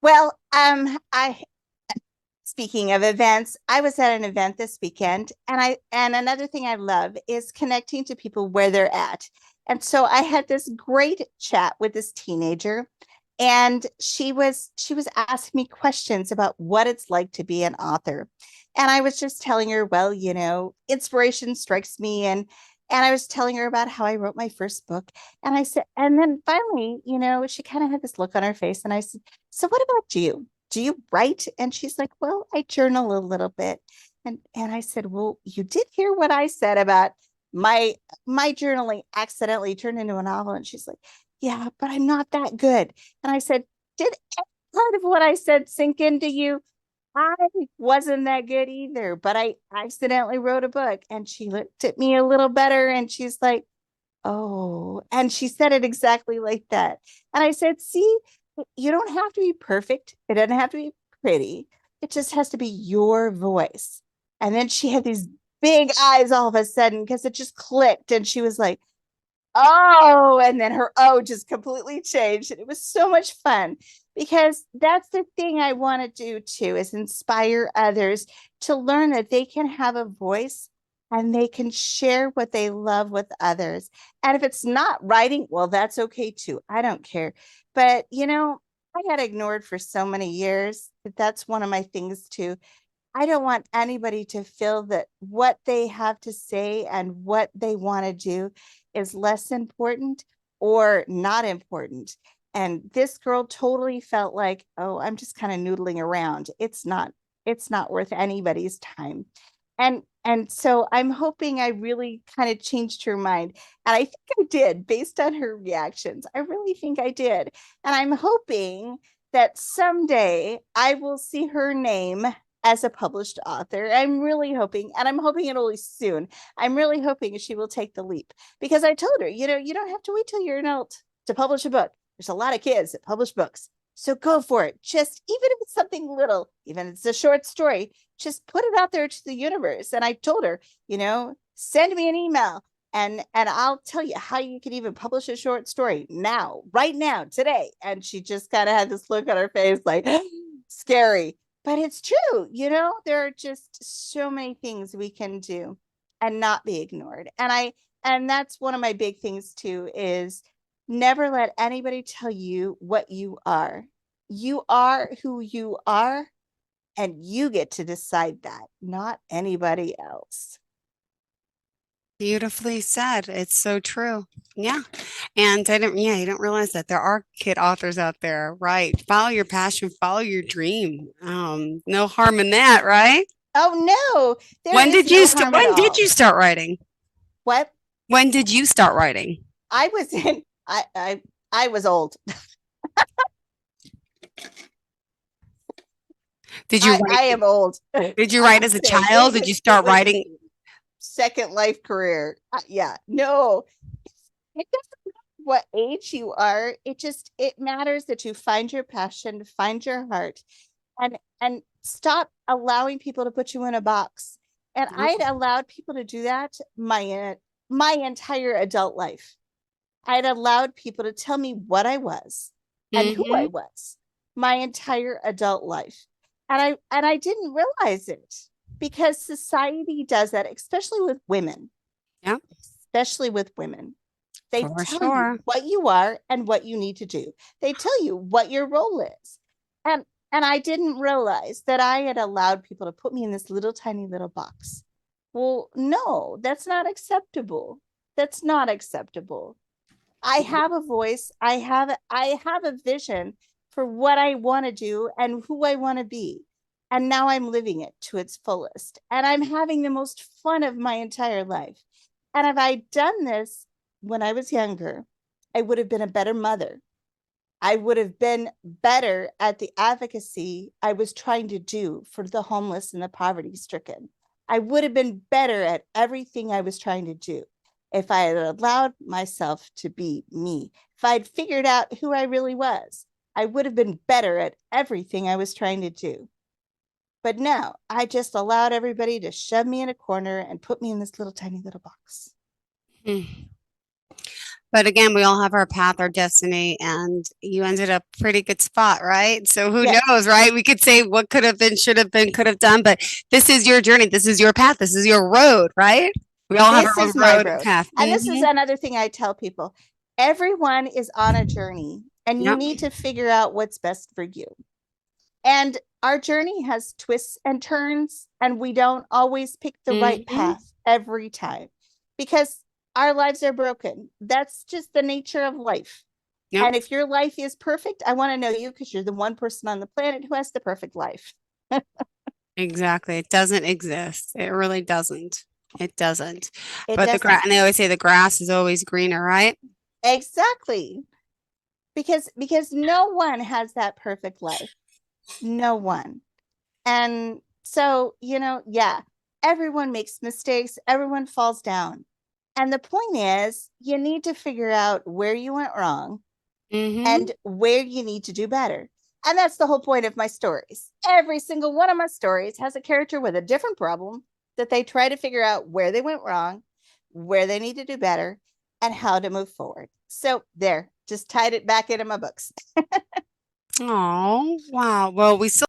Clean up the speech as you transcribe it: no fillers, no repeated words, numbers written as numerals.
Well, I speaking of events, I was at an event this weekend, and another thing I love is connecting to people where they're at. And so I had this great chat with this teenager, and she was asking me questions about what it's like to be an author. And I was just telling her, well, inspiration strikes me, and I was telling her about how I wrote my first book. And I said, and then finally, she kind of had this look on her face, and I said, so what about you? Do you write? And she's like, well, I journal a little bit. And I said, well, you did hear what I said about my my journaling accidentally turned into a novel. And she's like, yeah, but I'm not that good. And I said, did any part of what I said sink into you? I wasn't that good either, but I accidentally wrote a book. And she looked at me a little better and she's like, oh, and she said it exactly like that. And I said, see, you don't have to be perfect. It doesn't have to be pretty. It just has to be your voice. And then she had these big eyes all of a sudden because it just clicked. And she was like, oh, and then her oh just completely changed. And it was so much fun because that's the thing I want to do too, is inspire others to learn that they can have a voice and they can share what they love with others. And if it's not writing, well, that's okay too. I don't care. But, I got ignored for so many years that that's one of my things too. I don't want anybody to feel that what they have to say and what they want to do is less important or not important. And this girl totally felt like, oh, I'm just kind of noodling around. It's not worth anybody's time. And so I'm hoping I really kind of changed her mind. And I think I did based on her reactions. I really think I did. And I'm hoping that someday I will see her name as a published author. I'm really hoping, and I'm hoping it'll be soon. I'm really hoping she will take the leap because I told her, you don't have to wait till you're an adult to publish a book. There's a lot of kids that publish books. So go for it. Just even if it's something little, even if it's a short story, just put it out there to the universe. And I told her, send me an email and I'll tell you how you can even publish a short story now, right now, today. And she just kind of had this look on her face like scary. But it's true, there are just so many things we can do and not be ignored. And that's one of my big things too is never let anybody tell you what you are. You are who you are, and you get to decide that, not anybody else. Beautifully said. It's so true. Yeah. And you don't realize that there are kid authors out there, right? Follow your passion, follow your dream. No harm in that, right? Oh no, there is no harm at When did all. you start writing? What? When did you start writing? I was in I was old. Did you I write am old. did you I'm write as just a saying child? Did you it start was writing? second life career. Yeah. No. It doesn't matter what age you are. It matters that you find your passion, find your heart, and stop allowing people to put you in a box. And I'd allowed people to do that my entire adult life. I'd allowed people to tell me what I was and who I Mm-hmm. was my entire adult life. And I didn't realize it because society does that, especially with women, Yeah, especially with women. They for tell you sure. what you are and what you need to do. They tell you what your role is. And I didn't realize that I had allowed people to put me in this little tiny little box. Well, no, that's not acceptable. That's not acceptable. I have a voice. I have a vision for what I want to do and who I want to be. And now I'm living it to its fullest. And I'm having the most fun of my entire life. And if I'd done this when I was younger, I would have been a better mother. I would have been better at the advocacy I was trying to do for the homeless and the poverty stricken. I would have been better at everything I was trying to do if I had allowed myself to be me. If I'd figured out who I really was, I would have been better at everything I was trying to do. But no, I just allowed everybody to shove me in a corner and put me in this little tiny little box. Hmm. But again, we all have our path, our destiny, and you ended up pretty good spot, right? So who Yes, knows, right? We could say what could have been, should have been, could have done, but this is your journey. This is your path. This is your road, right? We all have this our own is my road and road. path. And this is another thing I tell people. Everyone is on a journey, and you Yep. need to figure out what's best for you. And our journey has twists and turns, and we don't always pick the right Hmm. path every time because our lives are broken. That's just the nature of life. Yep. And if your life is perfect, I want to know you because you're the one person on the planet who has the perfect life. Exactly. It doesn't exist. It really doesn't. It doesn't. It But the doesn't. grass, and they always say the grass is always greener, right? Exactly. Because no one has that perfect life. No one. And so, yeah, everyone makes mistakes, everyone falls down. And the point is, you need to figure out where you went wrong Mm-hmm. and where you need to do better. And that's the whole point of my stories. Every single one of my stories has a character with a different problem that they try to figure out where they went wrong, where they need to do better, and how to move forward. So, there, just tied it back into my books. Oh, wow. Well, we still